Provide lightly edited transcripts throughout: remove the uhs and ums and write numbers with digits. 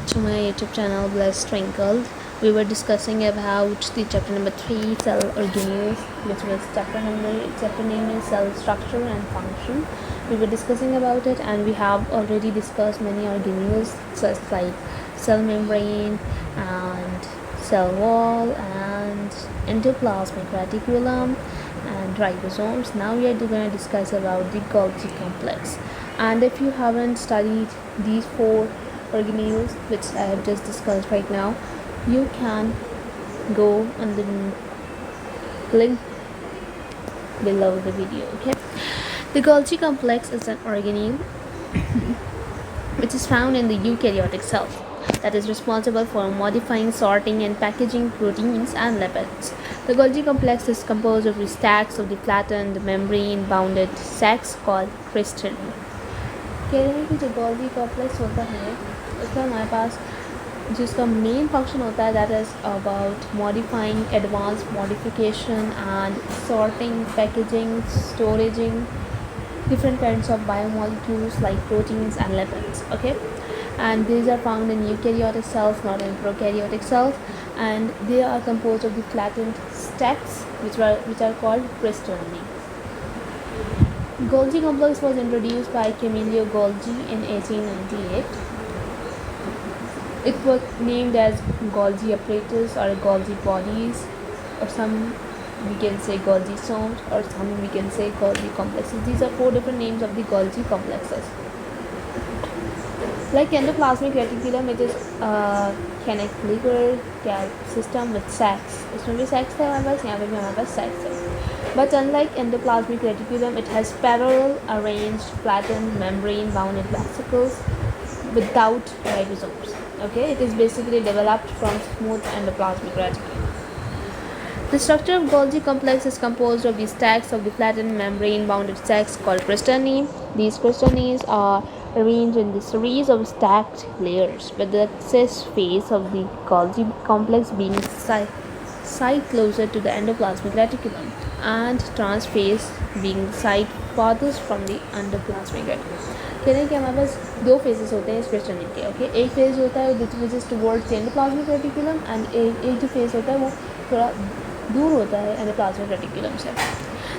To my YouTube channel Blessed Twinkled. We were discussing about the chapter number 3, cell organelles, which was chapter name is cell structure and function. We were discussing about it, and we have already discussed many organelles such like cell membrane and cell wall and endoplasmic reticulum and ribosomes. Now we are going to discuss about the Golgi complex. And if you haven't studied these four organelles which I have just discussed right now, you can go on the link below the video. Okay, the Golgi complex is an organelle which is found in the eukaryotic cell that is responsible for modifying, sorting, and packaging proteins and lipids. The Golgi complex is composed of the stacks of the flattened membrane-bounded sacs called crystalline. कह रहे हैं कि जो Golgi complex होता है उसका हमारे पास जिसका मेन फंक्शन होता है that is about modifying advance modification and sorting packaging storaging different kinds of biomolecules like proteins and lipids. Okay, and these are found in eukaryotic cells, not in prokaryotic cells, and they are composed of the flattened stacks which are called crystalline. Golgi complex was introduced by Camillo Golgi in 1898. It was named as Golgi apparatus or Golgi bodies, or some we can say Golgi somes, or some we can say Golgi complexes. These are four different names of the Golgi complexes. Like endoplasmic reticulum, it is a canalicular system with sacs. इसमें भी sacs है हमारे पास, यहाँ पे भी हमारे पास sacs है. But unlike endoplasmic reticulum, it has parallel arranged flattened membrane-bounded vesicles without ribosomes. Okay, it is basically developed from smooth endoplasmic reticulum. The structure of Golgi complex is composed of the stacks of the flattened membrane-bounded sacs called crystalline. These crystallines are arranged in the series of stacked layers, with the excess phase of the Golgi complex being site closer to the endoplasmic reticulum and trans phase being site farthest from the endoplasmic reticulum. कह रहे हैं कि हमारे पास दो phases होते हैं इस crystalline के. ओके, एक फेज होता है which is towards endoplasmic reticulum and एक जो फेज होता है वो थोड़ा दूर होता है एंडोप्लाज्मिक रेटिकुलम से.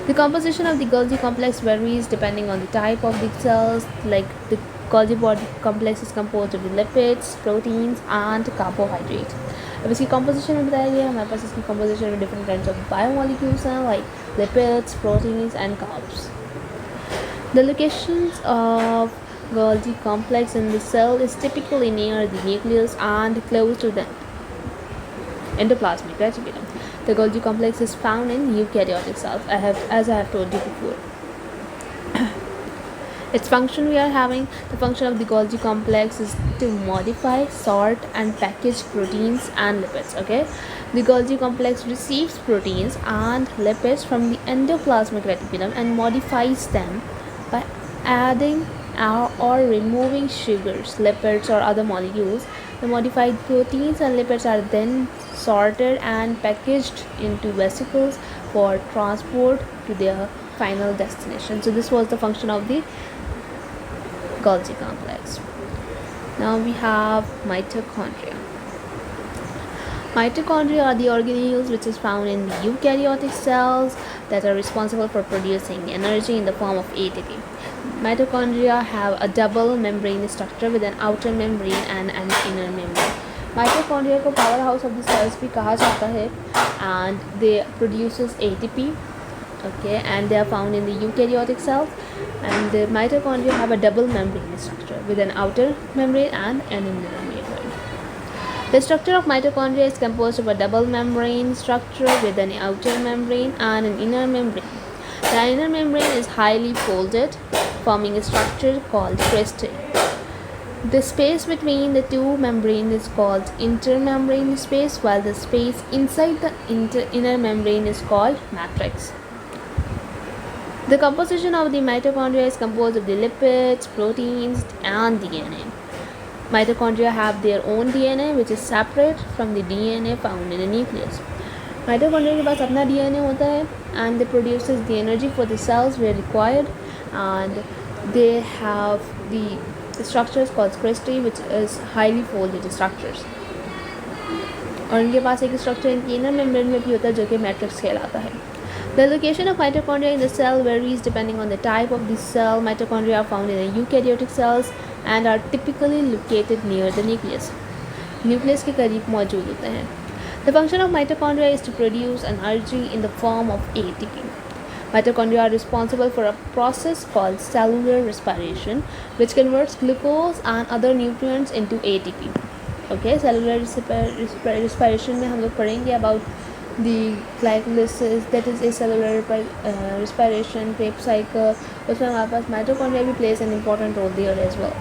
The composition of the Golgi complex varies depending on the type of the cells. Like the Golgi complex is composed of the lipids, proteins, and carbohydrates. अब इसकी composition में बताया गया हमारे पास इसकी composition में different kinds of biomolecules हैं like lipids, proteins, and carbs. The locations of Golgi complex in the cell is typically near the nucleus and close to the endoplasmic reticulum. The Golgi complex is found in eukaryotic cells, as I have told you before. Its function we are having, the function of the Golgi complex is to modify, sort, and package proteins and lipids. Okay, the Golgi complex receives proteins and lipids from the endoplasmic reticulum and modifies them by adding or removing sugars, lipids, or other molecules. The modified proteins and lipids are then sorted and packaged into vesicles for transport to their final destination. So this was the function of the Golgi complex. Now we have mitochondria. Mitochondria are the organelles which is found in the eukaryotic cells that are responsible for producing energy in the form of ATP. Mitochondria have a double membrane structure with an outer membrane and an inner membrane. Mitochondria को power house of the cells भी कहा जाता है, and they produces ATP. Okay, and they are found in the eukaryotic cells, and the mitochondria have a double membrane structure with an outer membrane and an inner membrane. The structure of mitochondria is composed of a double membrane structure with an outer membrane and an inner membrane. The inner membrane is highly folded, forming a structure called crystal. The space between the two membranes is called intermembrane space, while the space inside the inner membrane is called matrix. The composition of the mitochondria is composed of the lipids, proteins, and DNA. Mitochondria have their own DNA, which is separate from the DNA found in the nucleus. Mitochondria के पास अपना DNA होता है, and they produces the energy for the cells where required, and they have the structures called cristae, which is highly folded structures. और इनके पास एक structure इनकी inner membrane में भी होता है जो कि मैट्रिक्स कहलाता है. The location of mitochondria in the cell varies depending on the type of the cell. Mitochondria are found in the eukaryotic cells and are typically located near the nucleus. Nucleus के करीब मौजूद होते हैं. The function of mitochondria is to produce energy in the form of ATP. Mitochondria are responsible for a process called cellular respiration, which converts glucose and other nutrients into ATP. Okay, cellular respiration में हम लोग पढ़ेंगे about the glycolysis, that is acellular respiration, Krebs cycle. उसमें हमारे पास mitochondria भी plays an important role there as well.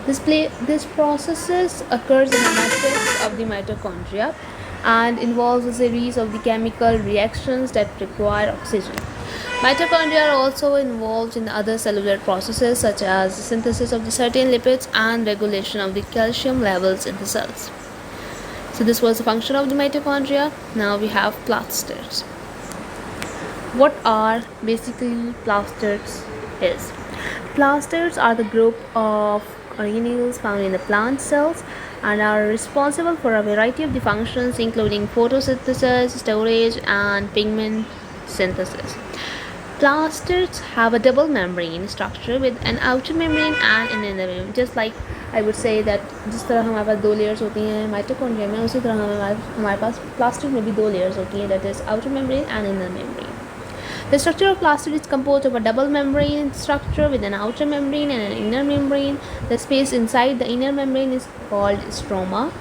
This processes occurs in the matrix of the mitochondria and involves a series of the chemical reactions that require oxygen. Mitochondria are also involved in other cellular processes such as the synthesis of the certain lipids and regulation of the calcium levels in the cells. So this was the function of the mitochondria. Now we have plastids. What are basically plastids is? Plastids are the group of organelles found in the plant cells and are responsible for a variety of the functions including photosynthesis, storage and pigment synthesis. Plastids have a double membrane structure with an outer membrane and an inner membrane. Just like I would say that जिस तरह हमारे पास 2 layers होती हैं mitochondria में, उसी तरह हमारे पास plastid में भी 2 layers होती हैं, that is outer membrane and inner membrane. The structure of plastid is composed of a double membrane structure with an outer membrane and an inner membrane. The space inside the inner membrane is called stroma,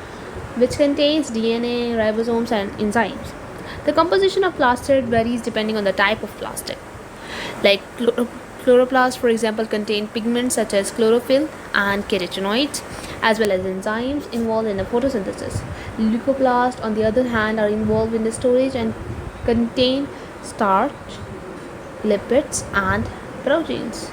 which contains DNA, ribosomes and enzymes. The composition of plastid varies depending on the type of plastid. Like chloroplasts, for example, contain pigments such as chlorophyll and carotenoids, as well as enzymes involved in the photosynthesis. Leucoplasts, on the other hand, are involved in the storage and contain starch, lipids, and proteins.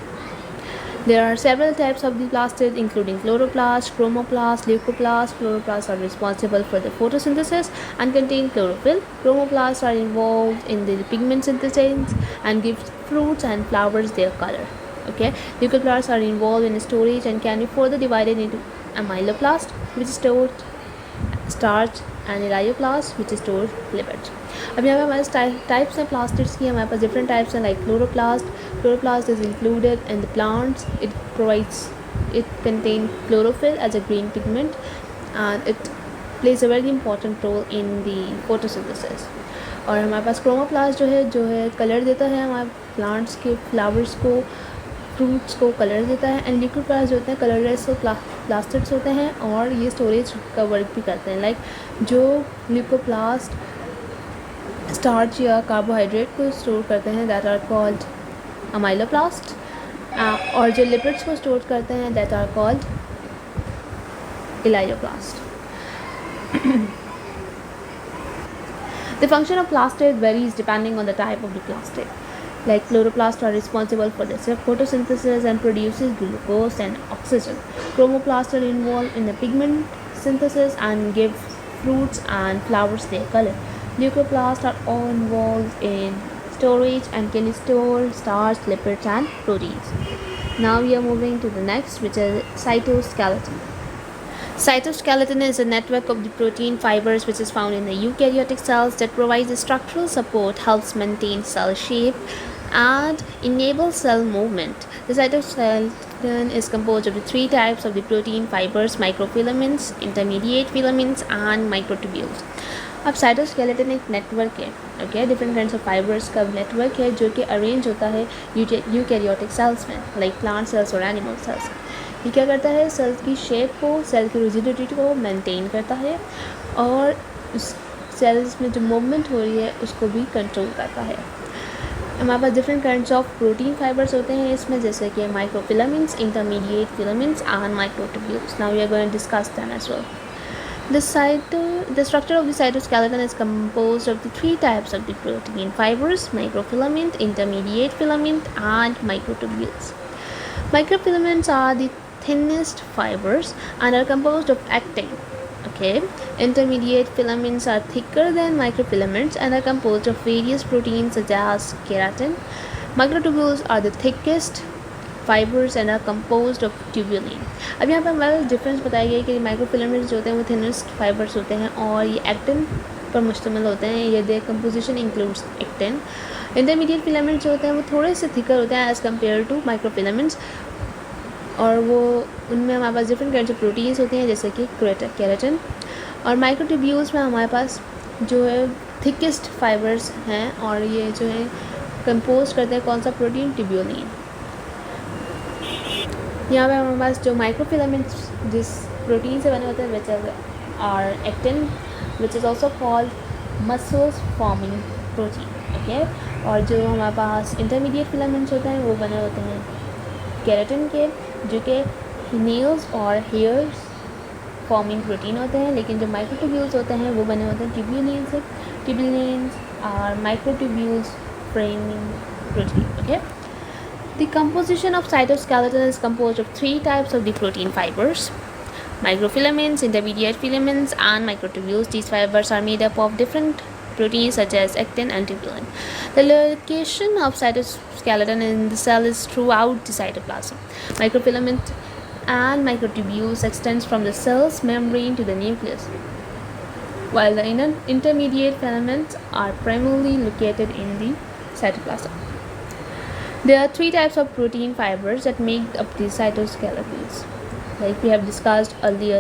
There are several types of the plastid, including chloroplasts, chromoplasts, leucoplasts. Chloroplasts are responsible for the photosynthesis and contain chlorophyll. Chromoplasts are involved in the pigment synthesis and give fruits and flowers their color. Okay, leucoplasts are involved in storage and can be further divided into amyloplast, which stores starch, and elioplast, which stores lipids. अब यहाँ पे हमारे types हैं plastids की, हमारे पास different types हैं like chloroplast is included in the plants. It contains chlorophyll as a green pigment and it plays a very important role in the photosynthesis. और हमारे पास chromoplast जो है कलर देता है हमारे प्लांट्स के फ्लावर्स को, फ्रूट्स को कलर देता है. एंड ल्यूकोप्लास्ट जो होते हैं कलरलेस प्लास्टिड्स होते हैं और ये स्टोरेज का वर्क भी करते हैं. लाइक जो ल्यूकोप्लास्ट स्टार्च या कार्बोहाइड्रेट को स्टोर करते हैं दैट आर कॉल्ड अमाइलोप्लास्ट, और जो लिपिड्स को स्टोर करते हैं that are called elaioplast. The function of plastid varies depending on the type of the plastid. Like chloroplasts are responsible for the photosynthesis and produces glucose and oxygen. Chromoplasts are involved in the pigment synthesis and give fruits and flowers their color. Leucoplasts are all involved in storage and can store starch, lipids and proteins. Now we are moving to the next, which is cytoskeleton. Cytoskeleton is a network of the protein fibers which is found in the eukaryotic cells that provides the structural support, helps maintain cell shape and enable cell movement. The cytoskeleton is composed of the 3 types of the protein fibers: microfilaments, intermediate filaments and microtubules. अब cytoskeleton एक network है, okay, different kinds of fibres का network है जो कि arrange होता है eukaryotic cells में, लाइक प्लांट सेल्स और एनिमल सेल्स. ये क्या करता है, सेल्स की शेप को, सेल की रिजिडिटी को मेंटेन करता है और उस सेल्स में जो मूवमेंट हो रही है उसको भी कंट्रोल करता है. हमारे पास different kinds of protein fibres होते हैं इसमें, जैसे कि microfilaments, intermediate filaments and microtubules. Now we are going to discuss them as well. The structure of the cytoskeleton is composed of the 3 types of the protein fibers: microfilament, intermediate filament and microtubules. Microfilaments are the thinnest fibers and are composed of actin. Okay, intermediate filaments are thicker than microfilaments and are composed of various proteins such as keratin. Microtubules are the thickest fibers and are composed of tubulin. अब यहाँ पे हमारा difference बताया गया है कि microfilaments जो होते हैं वो थिनेस्ट फाइबर्स होते हैं और ये एक्टिन पर मुश्तमिल होते हैं. ये their composition includes actin. Intermediate filaments जो होते हैं वो थोड़े से थिकर होते हैं एज़ कम्पेयर टू माइक्रोफिलामेंट्स, और वो उनमें हमारे पास डिफरेंट काइंड ऑफ प्रोटीन्स होते हैं जैसे कि केराटिन. और माइक्रोट्यूब्यूल्स में हमारे पास जो है थिकेस्ट फाइबर्स हैं और ये जो है कंपोज करते हैं कौन सा प्रोटीन, ट्यूब्यूलिन. यहाँ पे हमारे पास जो माइक्रोफिलामेंट्स जिस प्रोटीन से बने होते हैं which are actin which is also called muscles forming protein. Okay. और जो हमारे पास इंटरमीडिएट फिलामेंट्स होते हैं वो बने होते हैं केराटिन के, जो कि नेल्स और हेयर्स फॉर्मिंग प्रोटीन होते हैं. लेकिन जो माइक्रोट्यूब्यूल्स होते हैं वो बने होते हैं ट्यूब्यूलिन से. Tubulins are microtubules framing protein. Okay. The composition of cytoskeleton is composed of 3 types of the protein fibers: microfilaments, intermediate filaments, and microtubules. These fibers are made up of different proteins such as actin and tubulin. The location of cytoskeleton in the cell is throughout the cytoplasm. Microfilament and microtubules extends from the cell's membrane to the nucleus, while the intermediate filaments are primarily located in the cytoplasm. There are 3 types of protein fibers that make up the cytoskeletons, like we have discussed earlier.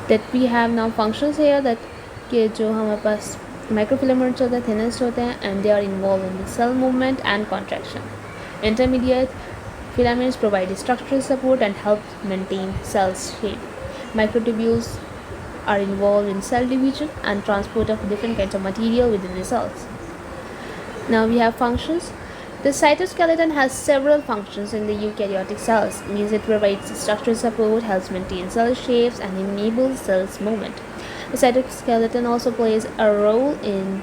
That we have now functions here that कि जो हमारे पास microfilaments होते हैं thinnest होते हैं and they are involved in the cell movement and contraction. Intermediate filaments provide structural support and help maintain cell shape. Microtubules are involved in cell division and transport of different kinds of material within the cells. Now we have functions. The cytoskeleton has several functions in the eukaryotic cells. Means it provides structural support, helps maintain cell shapes, and enables cells movement. The cytoskeleton also plays a role in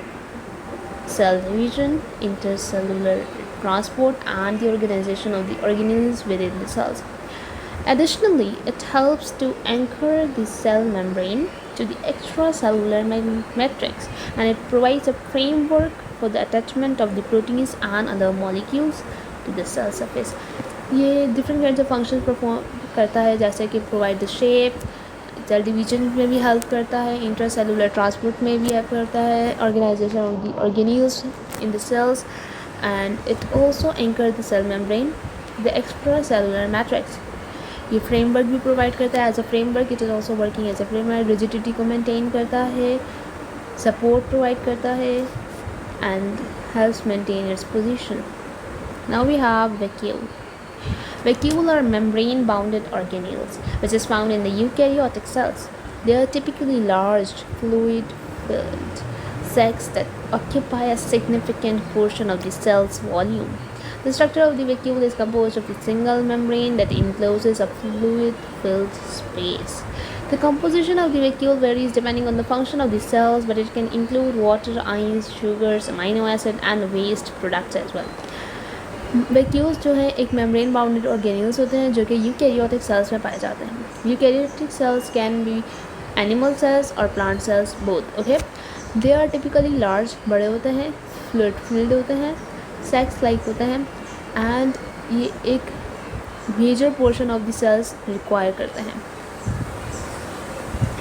cell division, intercellular transport, and the organization of the organelles within the cells. Additionally, it helps to anchor the cell membrane to the extracellular matrix, and it provides a framework for the attachment of the proteins and other molecules to the cell surface. ये different kinds of functions perform करता है, जैसे कि provide the shape, cell division में भी help करता है, intracellular transport में भी help करता है, organization of the organelles in the cells, and it also anchors the cell membrane, the extracellular matrix. ये फ्रेमवर्क भी प्रोवाइड करता है. As a framework it is also working as a framework. Rigidity को maintain करता है, support provide करता है, and helps maintain its position. Now we have vacuole. Vacuole are membrane-bounded organelles, which is found in the eukaryotic cells. They are typically large, fluid-filled sacs that occupy a significant portion of the cell's volume. The structure of the vacuole is composed of a single membrane that encloses a fluid-filled space. The composition of the vacuole varies depending on the function of the cells, but it can include water, ions, sugars, amino acid, and waste products as well. Vacuoles जो है एक membrane bounded organelles होते हैं जो कि eukaryotic cells में पाए जाते हैं. Eukaryotic cells can be animal cells और plant cells both. Okay. They are typically large, बड़े होते हैं, फ्लूइड फिल्ड होते हैं, सेक्स लाइक होते हैं, एंड ये एक major portion of the cells require करते हैं.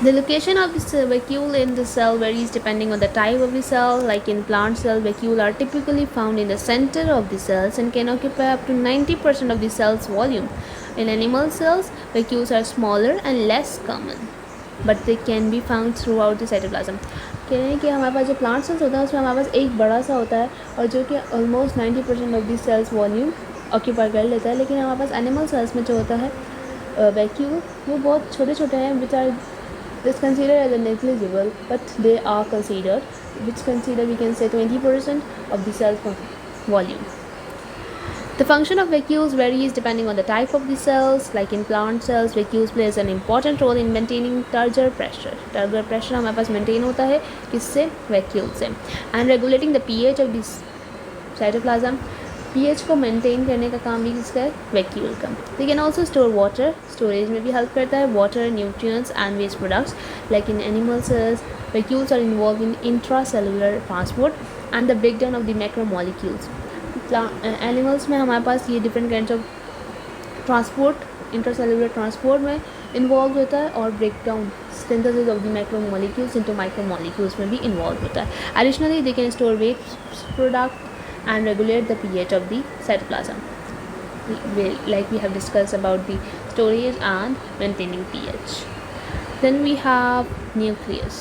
The location of the vacuole in the cell varies depending on the type of the cell. Like in plant cells, vacuole are typically found in the center of the cells and can occupy up to 90% of the cell's volume. In animal cells, vacuoles are smaller and less common, but they can be found throughout the cytoplasm. कह रहे हैं कि हमारे पास जो plant cells होता है उसमें हमारे पास एक बड़ा सा होता है और जो कि almost 90% of the cells volume occupy कर लेता है. लेकिन हमारे पास एनिमल सेल्स में जो होता है वैक्यूल वो बहुत छोटे छोटे हैं, which are is considered as a negligible, but they are considered, which consider we can say 20% of the cell volume. The function of vacuoles varies depending on the type of the cells. Like in plant cells, vacuoles plays an important role in maintaining turgor pressure. Turgor pressure हमारे पास maintain होता है किससे, vacuole से, and regulating the pH of the cytoplasm. pH को maintain करने का काम भी किसका है, वैक्यूल का. They can also store water, storage में भी हेल्प करता है, water, nutrients and waste products. Like in animal cells, vacuoles are involve in intracellular transport and the breakdown of the macromolecules. Animals में हमारे पास ये different kind of transport intracellular transport में involve होता है और breakdown synthesis of the macromolecules into micromolecules में भी इन्वॉल्व होता है. Additionally they can store waste product and regulate the pH of the cytoplasm. Like we have discussed about the storage and maintaining pH. Then we have nucleus.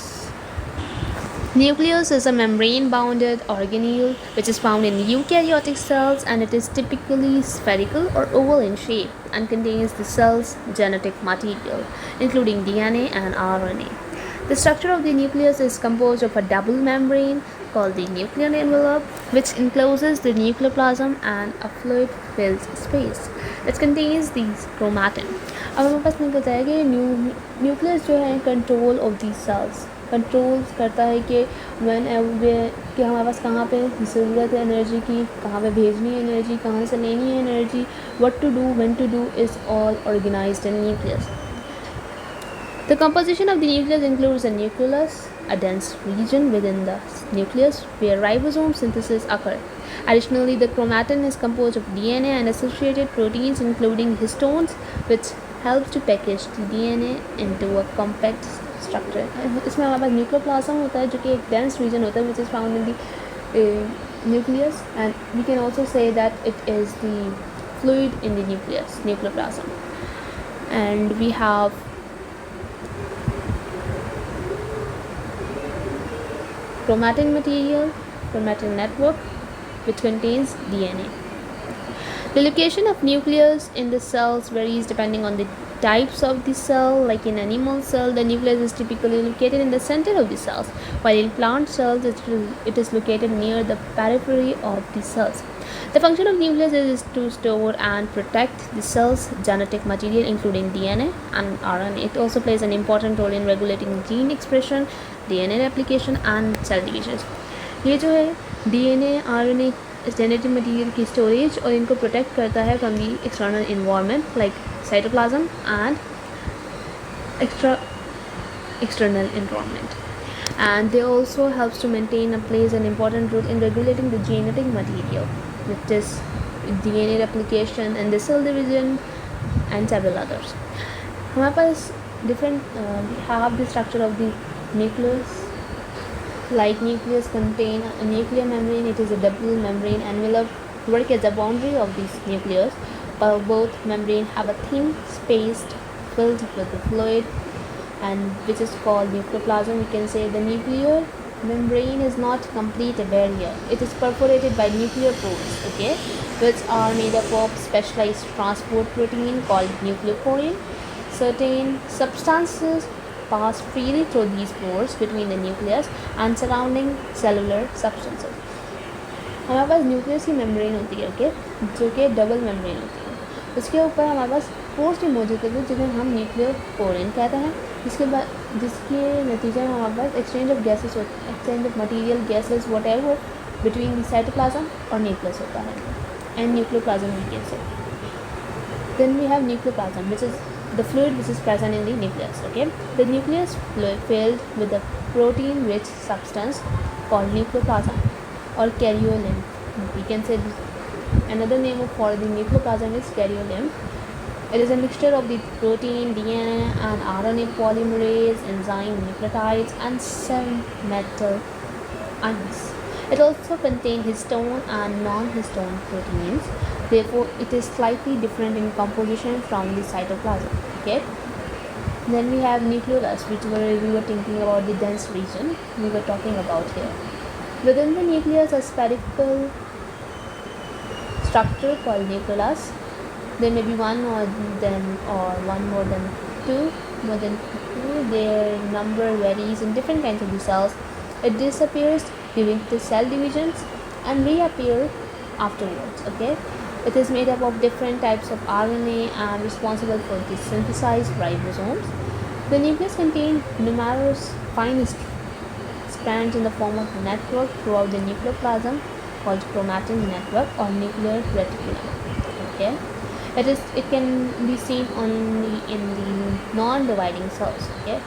Nucleus is a membrane-bounded organelle which is found in eukaryotic cells, and it is typically spherical or oval in shape and contains the cell's genetic material, including DNA and RNA. The structure of the nucleus is composed of a double membrane called the nuclear envelope, which encloses the nucleoplasm and a fluid-filled space. It contains the chromatin. अब हमारे पास नहीं पता है कि nucleus जो है control of the cells controls करता है कि कि हमारे पास कहाँ पे ज़रूरत है एनर्जी की, कहाँ पे भेजनी है एनर्जी, कहाँ से लेनी है energy, what to do, when to do is all organised in nucleus. The composition of the nucleus includes a nucleus, a dense region within the nucleus where ribosome synthesis occurs. Additionally, the chromatin is composed of DNA and associated proteins, including histones, which helps to package the DNA into a compact structure. इसमें हमारे पास nucleoplasm होता है जो कि एक dense region होता है which is found in the nucleus, and we can also say that it is the fluid in the nucleus, nucleoplasm. And we have chromatin material, chromatin network, which contains DNA. The location of nucleus in the cells varies depending on the types of the cell. Like in animal cell, the nucleus is typically located in the center of the cells, while in plant cells, it is located near the periphery of the cells. The function of nucleus is to store and protect the cell's genetic material, including DNA and RNA. It also plays an important role in regulating gene expression, DNA replication and cell division. ये जो है DNA, RNA genetic material की storage और इनको protect करता है from the external environment like cytoplasm and external environment. And they also helps to maintain and plays an important role in regulating the genetic material, which is DNA replication and the cell division and several others. हमारे पास different have the structure of the nucleus. Like nucleus contain a nuclear membrane, it is a double membrane envelope work as a boundary of this nucleus. Both membrane have a thin spaced filled with the fluid, and which is called nucleoplasm. We can say the nuclear membrane is not complete a barrier. It is perforated by nuclear pores, okay, which are made up of specialized transport protein called nucleophorine. Certain substances pass freely through these pores between the nucleus and surrounding cellular substances. हमारे पास nucleus की membrane होती है, okay, जो कि double membrane होती है. उसके ऊपर हमारे पास पोर्स भी मौजूद होते हैं जिन्हें हम न्यूक्लियोफोरेन कहते हैं. जिसके नतीजे में हमारे पास exchange of gases exchange of material gases whatever between the cytoplasm और न्यूक्लियस होता है and nucleoplasm we can say. Then we have nucleoplasm which is the fluid which is present in the nucleus, okay. The nucleus fluid filled with a protein rich substance called nucleoplasm or karyolymph. We can say another name for the nucleoplasm is karyolymph. It is a mixture of the protein, DNA and RNA polymerase, enzyme, nucleotides and cell metal ions. It also contains histone and non-histone proteins. Therefore, it is slightly different in composition from the cytoplasm. Okay. Then we have nucleus, which we were thinking about the dense region we were talking about here. Within the nucleus, a spherical structure called nucleus. There may be one more than two. More than two. Their number varies in different kinds of the cells. It disappears during the cell divisions and reappear afterwards. Okay. It is made up of different types of RNA and responsible for the synthesized ribosomes. The nucleus contains numerous fine strands in the form of a network throughout the nucleoplasm called chromatin network or nuclear reticulum. Okay. It can be seen only in the non-dividing cells. Okay.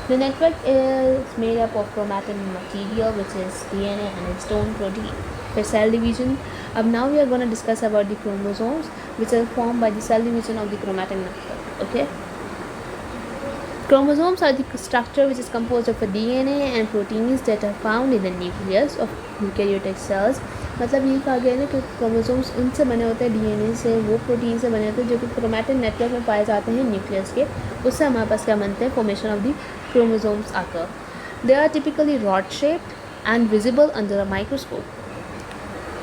The network is made up of chromatin material, which is DNA and histone protein. For cell division, Now we are going to discuss about the chromosomes, which are formed by the cell division of the chromatin network. Okay. Chromosomes are the structure which is composed of a DNA and proteins that are found in the nucleus of eukaryotic cells. मतलब ये कहा गया है ना कि chromosomes उनसे बने होते हैं, डीएनए से, वो प्रोटीन से बने होते हैं जो कि क्रोमैटिन नेटवर्क में पाए जाते हैं न्यूक्लियस के. उससे हमारे पास क्या बनते हैं? फॉर्मेशन ऑफ द क्रोमोसोम्स आकर. They are typically rod shaped and visible under a microscope.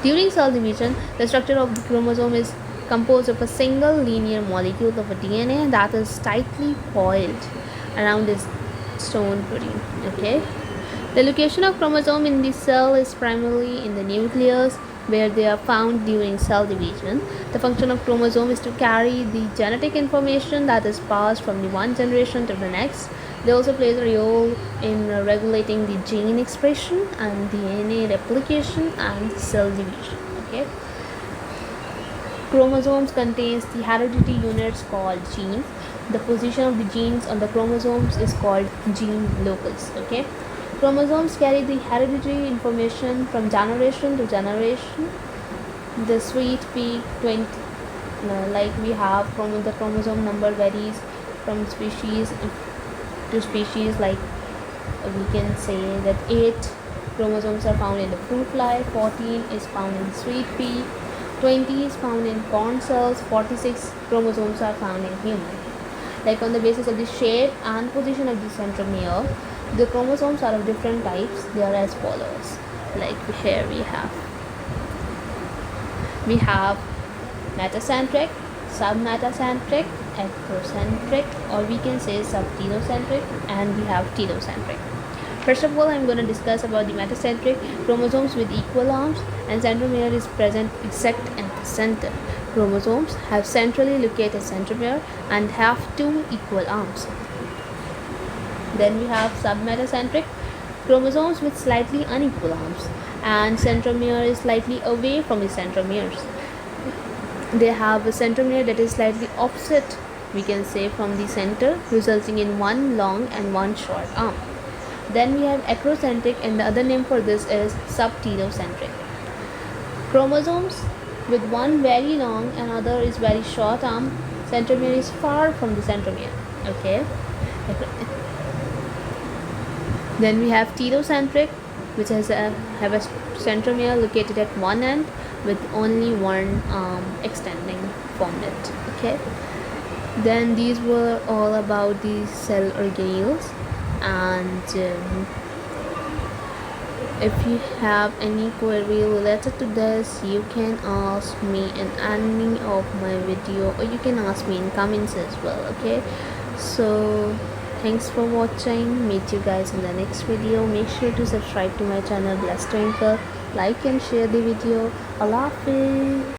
During cell division, the structure of the chromosome is composed of a single linear molecule of a DNA that is tightly coiled around its stone protein. Okay. The location of chromosome in the cell is primarily in the nucleus, where they are found during cell division. The function of chromosome is to carry the genetic information that is passed from the one generation to the next. They also play a role in regulating the gene expression and DNA replication and cell division. Okay. Chromosomes contains the heredity units called genes. The position of the genes on the chromosomes is called gene locus. Okay. Chromosomes carry the hereditary information from generation to generation. The sweet peak 20, like we have the chromosome number varies from species to species. Like we can say that 8 chromosomes are found in the fruit fly, 14 is found in sweet pea, 20 is found in corn cells, 46 chromosomes are found in human. Like on the basis of the shape and position of the centromere, the chromosomes are of different types. They are as follows. Like here we have metacentric, submetacentric, ectocentric, or we can say subtelocentric, and we have telocentric. First of all, I'm going to discuss about the metacentric. Chromosomes with equal arms and centromere is present exact at the center. Chromosomes have centrally located centromere and have 2 equal arms. Then we have submetacentric. Chromosomes with slightly unequal arms and centromere is slightly away from the centromeres. They have a centromere that is slightly offset, we can say, from the center, resulting in one long and one short arm. Then we have acrocentric, and the other name for this is subtelocentric. Chromosomes with one very long and other is very short arm. Centromere is far from the centromere. Okay. Then we have telocentric, which have a centromere located at one end with only one arm extending from it. Okay. Then these were all about the cell organelles, and if you have any query related to this, you can ask me in any of my video, or you can ask me in comments as well. Okay. So thanks for watching. Meet you guys in the next video. Make sure to subscribe to my channel Blessed Twinkle, like and share the video. Allah Hafiz.